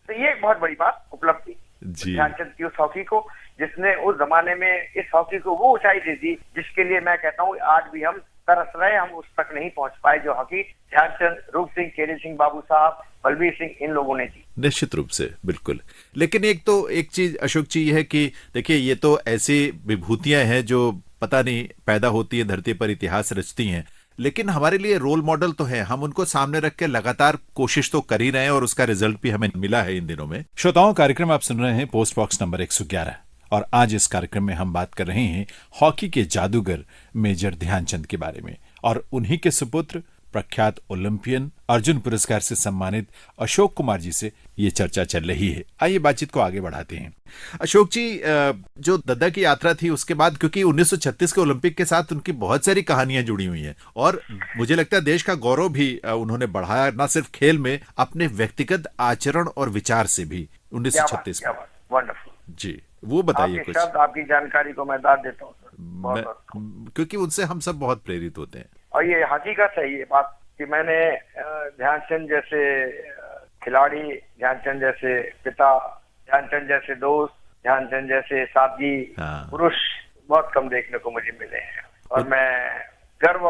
D: तो ये एक बहुत बड़ी बात, उपलब्धि ध्यानचंद की उस हॉकी को, जिसने उस जमाने में इस हॉकी को वो ऊंचाई दी थी जिसके लिए मैं कहता हूँ आज भी हम तरस रहे, हम उस तक नहीं पहुंच पाए जो हॉकी ध्यानचंद, रूप सिंह, केरी सिंह बाबू साहब, बलबीर सिंह, इन लोगों ने दी।
C: निश्चित रूप से, बिल्कुल। लेकिन एक चीज अशोक जी है कि देखिए, ये तो ऐसी विभूतियां हैं जो पता नहीं पैदा होती है धरती पर, इतिहास रचती हैं, लेकिन हमारे लिए रोल मॉडल तो है। हम उनको सामने रख के लगातार कोशिश तो कर ही रहे हैं और उसका रिजल्ट भी हमें मिला है इन दिनों में। श्रोताओं, कार्यक्रम आप सुन रहे हैं पोस्ट बॉक्स नंबर 111, और आज इस कार्यक्रम में हम बात कर रहे हैं हॉकी के जादूगर मेजर ध्यानचंद के बारे में, और उन्हीं के सुपुत्र प्रख्यात ओलंपियन, अर्जुन पुरस्कार से सम्मानित अशोक कुमार जी से ये चर्चा चल रही है। आइए बातचीत को आगे बढ़ाते हैं। अशोक जी, जो दद्दा की यात्रा थी उसके बाद, क्योंकि 1936 के ओलंपिक के साथ उनकी बहुत सारी कहानियां जुड़ी हुई हैं, और मुझे लगता है देश का गौरव भी उन्होंने बढ़ाया, न सिर्फ खेल में, अपने व्यक्तिगत आचरण और विचार से भी 1936 में।
D: वंडरफुल
C: जी, वो बताइए कुछ।
D: आपकी जानकारी को मैं दाद देता हूँ
C: क्योंकि उनसे हम सब बहुत प्रेरित होते हैं।
D: और ये हकीकत है ये बात कि मैंने ध्यानचंद जैसे खिलाड़ी, ध्यानचंद जैसे पिता, ध्यानचंद जैसे दोस्त, ध्यानचंद जैसे साथी पुरुष बहुत कम देखने को मुझे मिले हैं, और मैं गर्व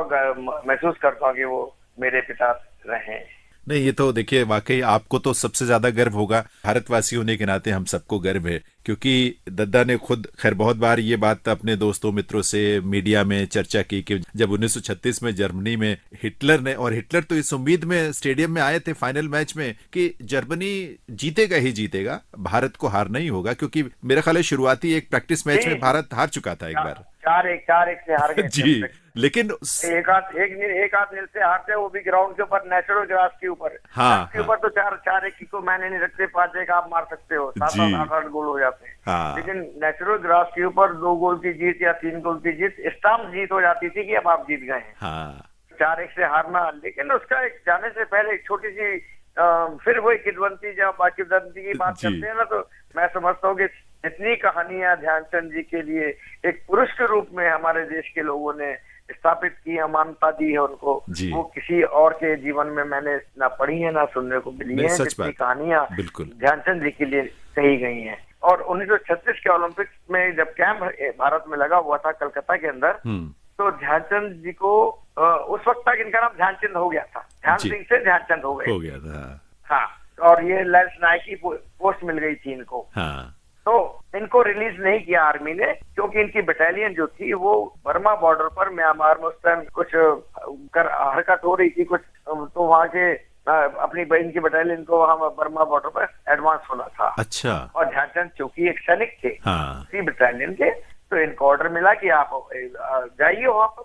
D: महसूस करता हूँ कि वो मेरे पिता रहे।
C: नहीं, ये तो देखिए, वाकई आपको तो सबसे ज्यादा गर्व होगा, भारतवासी होने के नाते हम सबको गर्व है, क्योंकि दद्दा ने खुद खैर बहुत बार ये बात अपने दोस्तों मित्रों से मीडिया में चर्चा की कि जब 1936 में जर्मनी में हिटलर तो इस उम्मीद में स्टेडियम में आए थे फाइनल मैच में कि जर्मनी जीतेगा ही जीतेगा, भारत को हार नहीं होगा, क्योंकि मेरा ख्याल है शुरुआती एक प्रैक्टिस मैच में भारत हार चुका था एक बार,
D: 4-1 से हार गए
C: जी। लेकिन
D: एक आध नील से हारते, वो भी ग्राउंड के ऊपर, नेचुरल ग्रास के ऊपर। के ऊपर तो 4-1 को मैंने नहीं रखते, 5-1 आप मार सकते हो, 7-8 गोल हो जाते हैं। लेकिन नेचुरल ग्रास के ऊपर 2 गोल की जीत या 3 गोल की जीत, स्टाम्प जीत हो जाती थी कि अब आप जीत गए हैं। 4-1 से हारना, लेकिन उसका एक जाने से पहले एक छोटी सी फिर वही किदवंती, जब किदवंती की बात करते हैं ना, तो मैं समझता हूँ कि जितनी कहानियां ध्यानचंद जी के लिए एक पुरुष के रूप में हमारे देश के लोगों ने स्थापित की है, मान्यता दी है उनको, वो किसी और के जीवन में मैंने ना पढ़ी है ना सुनने को मिली है। जितनी कहानियां ध्यानचंद जी के लिए कही गई हैं। और 1936 के ओलंपिक्स में जब कैंप भारत में लगा हुआ था कलकत्ता के अंदर, तो ध्यानचंद जी को उस वक्त तक इनका नाम ध्यानचंद हो गया था, ध्यान सिंह से ध्यानचंद हो गया था। हाँ, और ये लैंस नायक की पोस्ट मिल गई थी इनको। हाँ। तो इनको रिलीज नहीं किया आर्मी ने, क्योंकि इनकी बटालियन जो थी वो बर्मा बॉर्डर पर म्यांमार में उस टाइम कुछ हरकत हो रही थी कुछ, तो वहाँ के अपनी बहन की बटालियन को वहाँ बर्मा बॉर्डर पर एडवांस होना था। अच्छा। और ध्यानचंद चूंकि एक सैनिक थे उसी बटालियन के, तो इनको ऑर्डर मिला कि आप जाइए वहाँ पर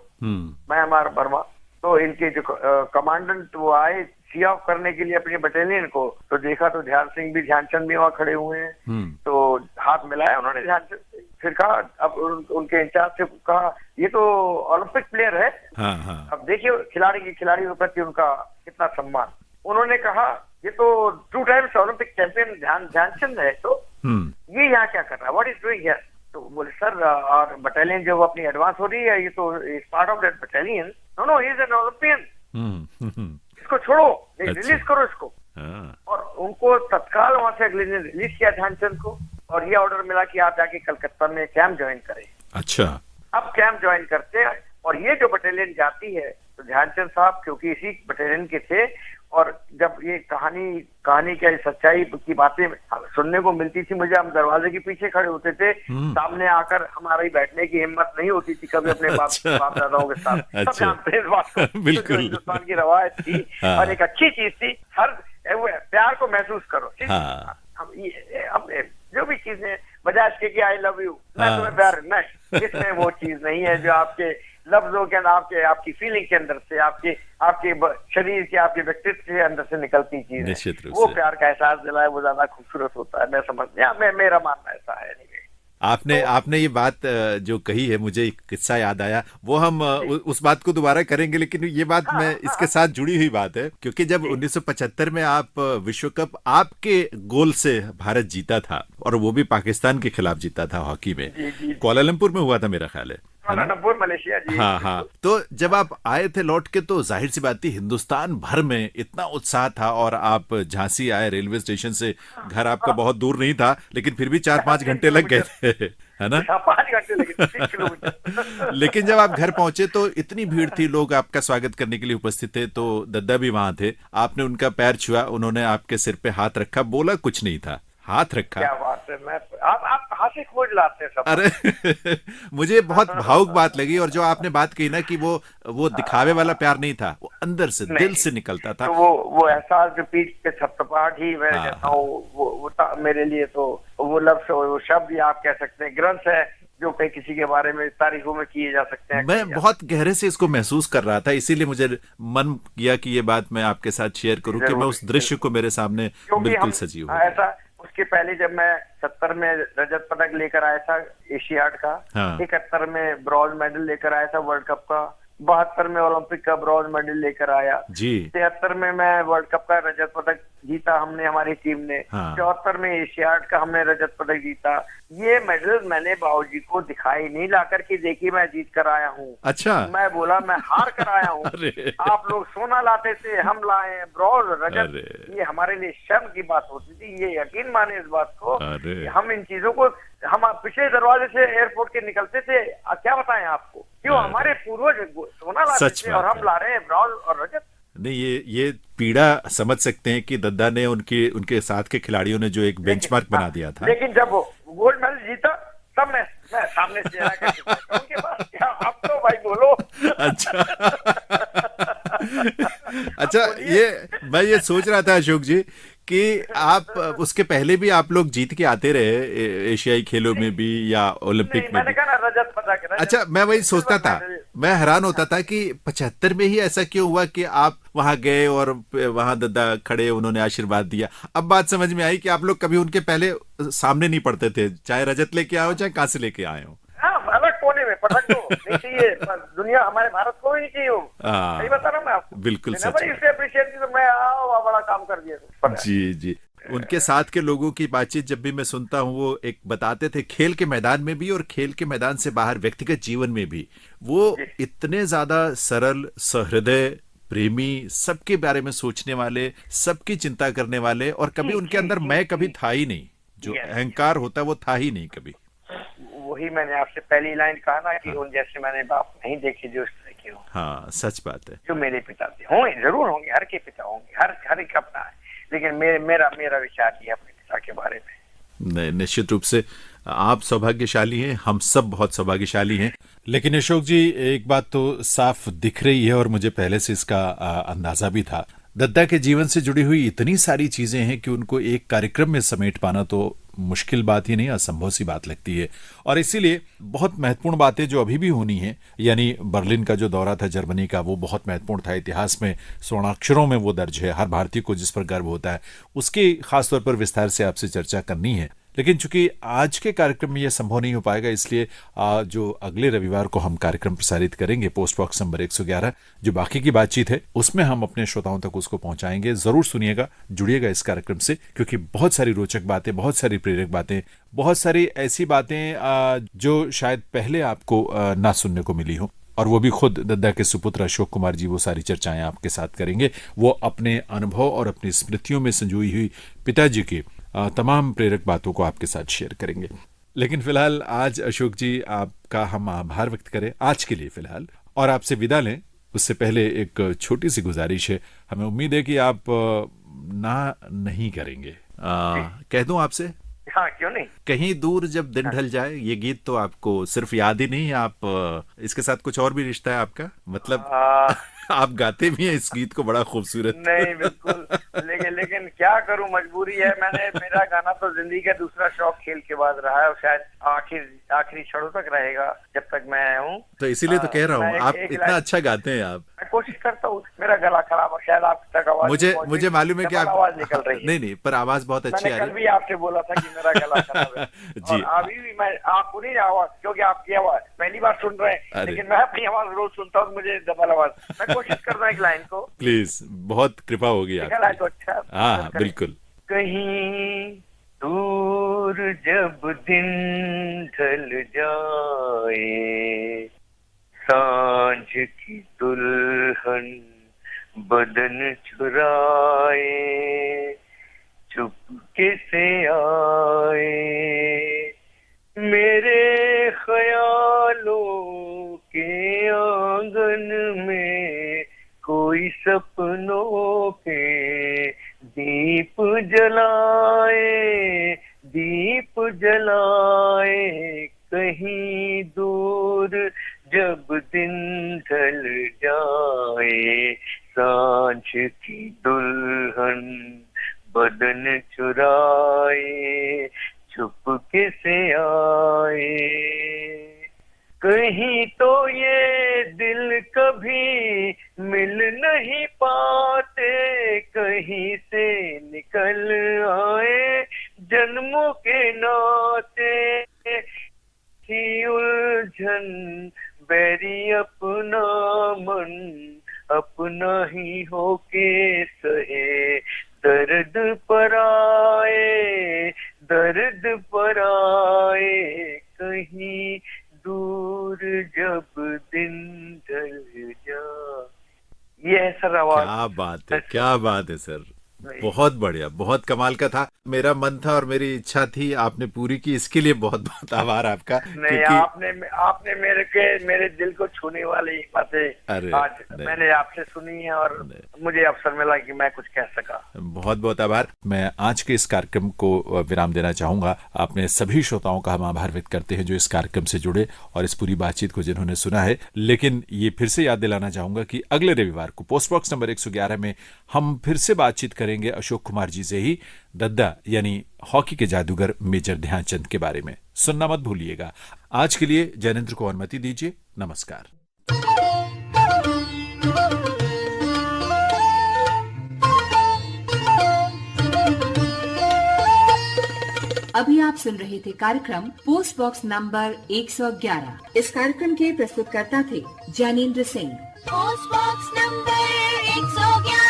D: म्यांमार बर्मा। तो इनके जो कमांडेंट वो आए सी ऑफ करने के लिए अपनी बटालियन को, तो देखा तो ध्यानचंद भी वहाँ खड़े हुए हैं। तो हाथ मिलाया उन्होंने ध्यानचंद से, फिर कहा, अब उनके इंचार्ज से कहा ये तो ओलंपिक प्लेयर है। हाँ। अब देखिए खिलाड़ी के प्रति उनका कितना सम्मान। उन्होंने कहा ये तो 2 टाइम्स ओलंपिक चैंपियन ध्यानचंद है, तो ये यहाँ क्या कर रहा है, व्हाट इज डूइंग हियर। तो बोले सर, और बटालियन जो अपनी एडवांस हो रही है, ये तो is part of that battalion. No he is an Olympian, इसको छोड़ो, रिलीज करो इसको। और उनको तत्काल वहां से अगले दिन रिलीज किया ध्यानचंद को, और ये ऑर्डर मिला कि आप जाके कलकत्ता में कैंप ज्वाइन करें। अच्छा। अब कैंप ज्वाइन करते हैं, और ये जो बटालियन जाती है, तो ध्यानचंद साहब क्योंकि इसी बटालियन के थे, और जब ये कहानी क्या सच्चाई की बातें सुनने को मिलती थी मुझे, हम दरवाजे के पीछे खड़े होते थे, सामने आकर हमारी बैठने की हिम्मत नहीं होती थी कभी अपने बाप दादाओं के साथ। सब जानते हैं इस बात को। बिल्कुल। हिंदुस्तान की रवायत थी और एक अच्छी चीज थी, हर प्यार को महसूस करो। हम अपने जो भी चीजें बजाय इसके कि आई लव यू, मैं तुम्हें प्यार, नहीं, इसमें वो चीज नहीं है जो आपके लफ्जों के अंदर, आपकी फीलिंग के अंदर से, आपके शरीर के, आपके व्यक्तित्व के अंदर से निकलती चीज है, वो प्यार का एहसास दिलाए, वो ज्यादा खूबसूरत होता है। मैं समझ, मेरा मानना ऐसा है।
C: आपने ये बात जो कही है, मुझे एक किस्सा याद आया, वो हम उस बात को दोबारा करेंगे, लेकिन ये बात मैं इसके साथ जुड़ी हुई बात है, क्योंकि जब 1975 में आप विश्व कप आपके गोल से भारत जीता था, और वो भी पाकिस्तान के खिलाफ जीता था हॉकी में, कुआलालंपुर में हुआ था मेरा ख्याल है,
D: मलेशिया जी।
C: हाँ। तो जब आप आए थे लौट के, तो जाहिर सी बात थी हिंदुस्तान भर में इतना उत्साह था, और आप झांसी आए रेलवे स्टेशन से, घर आपका बहुत दूर नहीं था, लेकिन फिर भी 4-5 घंटे लग गए थे, है ना?
D: 5 घंटे लगे, 3 किलोमीटर।
C: लेकिन जब आप घर पहुंचे तो इतनी भीड़ थी, लोग आपका स्वागत करने के लिए उपस्थित थे, तो दद्दा भी वहां थे, आपने उनका पैर छुआ, उन्होंने आपके सिर पे हाथ रखा, बोला कुछ नहीं था, हाथ रखा।
D: क्या बात है, आप कहाँ से खोज लाते हैं सब।
C: अरे मुझे बहुत भावुक बात लगी, और जो आपने बात कही ना कि वो दिखावे वाला प्यार नहीं था, वो अंदर से, दिल से निकलता था।
D: तो वो एहसास जो पीठ पे थपथपाहट ही, मैं कहता हूँ, वो मेरे लिए तो वो लफ्ज, वो शब्द ही आप कह सकते हैं, ग्रंथ है जो कहीं किसी के बारे में तारीखों में किए जा सकते हैं।
C: मैं बहुत गहरे से इसको महसूस कर रहा था, इसीलिए मुझे मन किया कि ये बात मैं आपके साथ शेयर करूं, कि मैं उस दृश्य को मेरे सामने बिल्कुल सजीव हो।
D: ऐसा उसके पहले जब मैं 70 में रजत पदक लेकर आया था एशियाड का, 71 में ब्रॉन्ज मेडल लेकर आया था वर्ल्ड कप का, 72 में ओलंपिक का ब्रॉन्ज मेडल लेकर आया जी, 73 में मैं वर्ल्ड कप का रजत पदक जीता हमने, हमारी टीम ने, 74 में एशियाड का हमने रजत पदक जीता। ये मेडल मैंने बाबूजी को दिखाई नहीं, ला करके देखी मैं जीत कर आया हूँ।
C: अच्छा।
D: मैं बोला मैं हार कर आया हूँ। आप लोग सोना लाते थे, हम लाए ब्रॉन्ज, रजत, ये हमारे लिए शर्म की बात होती थी। ये यकीन माने इस बात को, हम इन चीजों को, हम पिछले दरवाजे से एयरपोर्ट के निकलते थे, क्या बताएं आपको, क्यों हमारे पूर्वज सोना लाते थे और हम ला रहे हैं ब्रॉन्ज और रजत।
C: नहीं, ये पीड़ा समझ सकते हैं कि दद्दा ने, उनके साथ के खिलाड़ियों ने जो एक बेंचमार्क बना दिया था।
D: लेकिन जब वो गोल्ड मेडल जीता, तब मैं सामने से उनके पास क्या, अब तो भाई बोलो।
C: अच्छा, मैं ये सोच रहा था अशोक जी कि आप उसके पहले भी आप लोग जीत के आते रहे, एशियाई खेलों में भी या ओलंपिक में
D: मैंने कहा ना रजत पदक।
C: अच्छा, मैं वही सोचता था, मैं हैरान होता था कि 75 में ही ऐसा क्यों हुआ कि आप वहां गए और वहां दद्दा खड़े, उन्होंने आशीर्वाद दिया। अब बात समझ में आई कि आप लोग कभी उनके पहले सामने नहीं पड़ते थे, चाहे रजत लेके आए हो चाहे कहां से लेके आए हो।
D: अलग कोने में पटक दो, नहीं चाहिए दुनिया, हमारे भारत को ही नहीं चाहिए। सही बता रहा हूँ मैं आपको,
C: बिल्कुल सच।
D: इससे अप्रिशिएट, तो मैं बड़ा काम कर दिया।
C: जी जी। उनके साथ के लोगों की बातचीत जब भी मैं सुनता हूँ, वो एक बताते थे खेल के मैदान में भी और खेल के मैदान से बाहर व्यक्तिगत जीवन में भी वो इतने ज्यादा सरल, सहृदय, प्रेमी, सबके बारे में सोचने वाले, सबकी चिंता करने वाले, और कभी उनके अंदर मैं कभी था ही नहीं, जो अहंकार होता है वो था ही नहीं कभी।
D: वही मैंने आपसे पहली लाइन कहा ना कि उन जैसे मैंने बाप नहीं देखे जो इस तरह के हो।
C: हाँ, सच बात है।
D: जो मेरे पिता थे होंगे, जरूर होंगे, हर के पिता होंगे, हर एक अपना है, लेकिन मेरा विचार ये अपने पिता के बारे में।
C: नहीं, निश्चित रूप से आप सौभाग्यशाली हैं, हम सब बहुत सौभाग्यशाली हैं। लेकिन अशोक जी, एक बात तो साफ दिख रही है और मुझे पहले से इसका अंदाजा भी था, दद्दा के जीवन से जुड़ी हुई इतनी सारी चीजें हैं कि उनको एक कार्यक्रम में समेट पाना तो मुश्किल बात ही नहीं, असंभव सी बात लगती है। और इसीलिए बहुत महत्वपूर्ण बातें जो अभी भी होनी है, यानी बर्लिन का जो दौरा था जर्मनी का, वो बहुत महत्वपूर्ण था, इतिहास में स्वर्णाक्षरों में वो दर्ज है, हर भारतीय को जिस पर गर्व होता है, उसकी खासतौर पर विस्तार से आपसे चर्चा करनी है। लेकिन चूंकि आज के कार्यक्रम में यह संभव नहीं हो पाएगा, इसलिए जो अगले रविवार को हम कार्यक्रम प्रसारित करेंगे पोस्ट बॉक्स नंबर 111, जो बाकी की बातचीत है उसमें हम अपने श्रोताओं तक उसको पहुंचाएंगे। जरूर सुनिएगा, जुड़िएगा इस कार्यक्रम से, क्योंकि बहुत सारी रोचक बातें, बहुत सारी प्रेरक बातें, बहुत सारी ऐसी बातें जो शायद पहले आपको ना सुनने को मिली हो, और वो भी खुद दद्दा के सुपुत्र अशोक कुमार जी वो सारी चर्चाएं आपके साथ करेंगे। वो अपने अनुभव और अपनी स्मृतियों में संजोई हुई पिताजी की तमाम प्रेरक बातों को आपके साथ शेयर करेंगे। लेकिन फिलहाल आज अशोक जी, आपका हम आभार व्यक्त करें आज के लिए फिलहाल, और आपसे विदा लें उससे पहले एक छोटी सी गुजारिश है। हमें उम्मीद है कि आप ना नहीं करेंगे, कह दूं आपसे?
D: हाँ, क्यों नहीं।
C: कहीं दूर जब दिन ढल जाए, ये गीत तो आपको सिर्फ याद ही नहीं, आप इसके साथ कुछ और भी रिश्ता है आपका, मतलब आप गाते भी हैं इस गीत को बड़ा खूबसूरत।
D: नहीं, बिल्कुल, लेकिन क्या करूं, मजबूरी है। मेरा गाना तो जिंदगी का दूसरा शौक खेल के बाद रहा है, और शायद आखिरी क्षणों तक रहेगा जब तक मैं हूँ।
C: तो इसीलिए तो कह रहा हूँ, आप इतना अच्छा गाते हैं। आप,
D: मैं कोशिश करता हूँ, मेरा गला खराब है, शायद आप तक आवाज
C: मुझे मालूम है कि आप
D: आवाज निकल रही है।
C: नहीं, पर आवाज बहुत अच्छी आ रही है।
D: कल भी आपसे बोला था कि मेरा गला खराब है जी। अभी भी मैं आपको नहीं आवाज, क्योंकि आपकी आवाज पहली बार सुन रहे हैं, लेकिन मैं अपनी आवाज रोज सुनता हूँ, मुझे डबल आवाज। मैं कोशिश कर रहा हूँ एक लाइन को, प्लीज,
C: बहुत कृपा होगी आपकी।
D: तो अच्छा,
C: हाँ, बिल्कुल।
D: कहीं दूर जब दिन ढल जाए, सांझ की दुल्हन बदन चुराए, चुपके से आए, मेरे ख्यालों के आंगन में कोई सपनों के दीप जलाए, कहीं दूर जब दिन ढल जाए, सांझ की दुल्हन बदन चुराए, चुपके से आए, कहीं तो ये दिल कभी मिल नहीं पाते, कहीं से निकल आए जन्मों के नाते, थी उलझन बैरी अपना मन, अपना ही होके सहे, दर्द पर आए, कहीं दूर जब दिन ढल जा। ये है सर आवाज।
C: क्या बात है, क्या बात है सर, बहुत बढ़िया, बहुत कमाल का था। मेरा मन था और मेरी इच्छा थी, आपने पूरी की, इसके लिए बहुत बहुत आभार आपका।
D: नहीं, आपने मेरे दिल को छूने वाली बातें आज मैंने आपसे सुनी है, और मुझे अवसर मिला कि मैं कुछ कह सका।
C: बहुत बहुत आभार। मैं आज के इस कार्यक्रम को विराम देना चाहूंगा। आपने सभी श्रोताओं का हम आभार व्यक्त करते हैं जो इस कार्यक्रम से जुड़े और इस पूरी बातचीत को जिन्होंने सुना है। लेकिन ये फिर से याद दिलाना चाहूंगा कि अगले रविवार को पोस्ट बॉक्स नंबर 111 में हम फिर से बातचीत करेंगे अशोक कुमार जी से ही, दद्दा यानी हॉकी के जादूगर मेजर ध्यानचंद के बारे में। सुनना मत भूलिएगा। आज के लिए जैनेंद्र को अनुमति दीजिए। नमस्कार।
A: अभी आप सुन रहे थे कार्यक्रम पोस्ट बॉक्स नंबर 111। इस कार्यक्रम के प्रस्तुतकर्ता थे Jainendra Singh.
B: Post box number 111।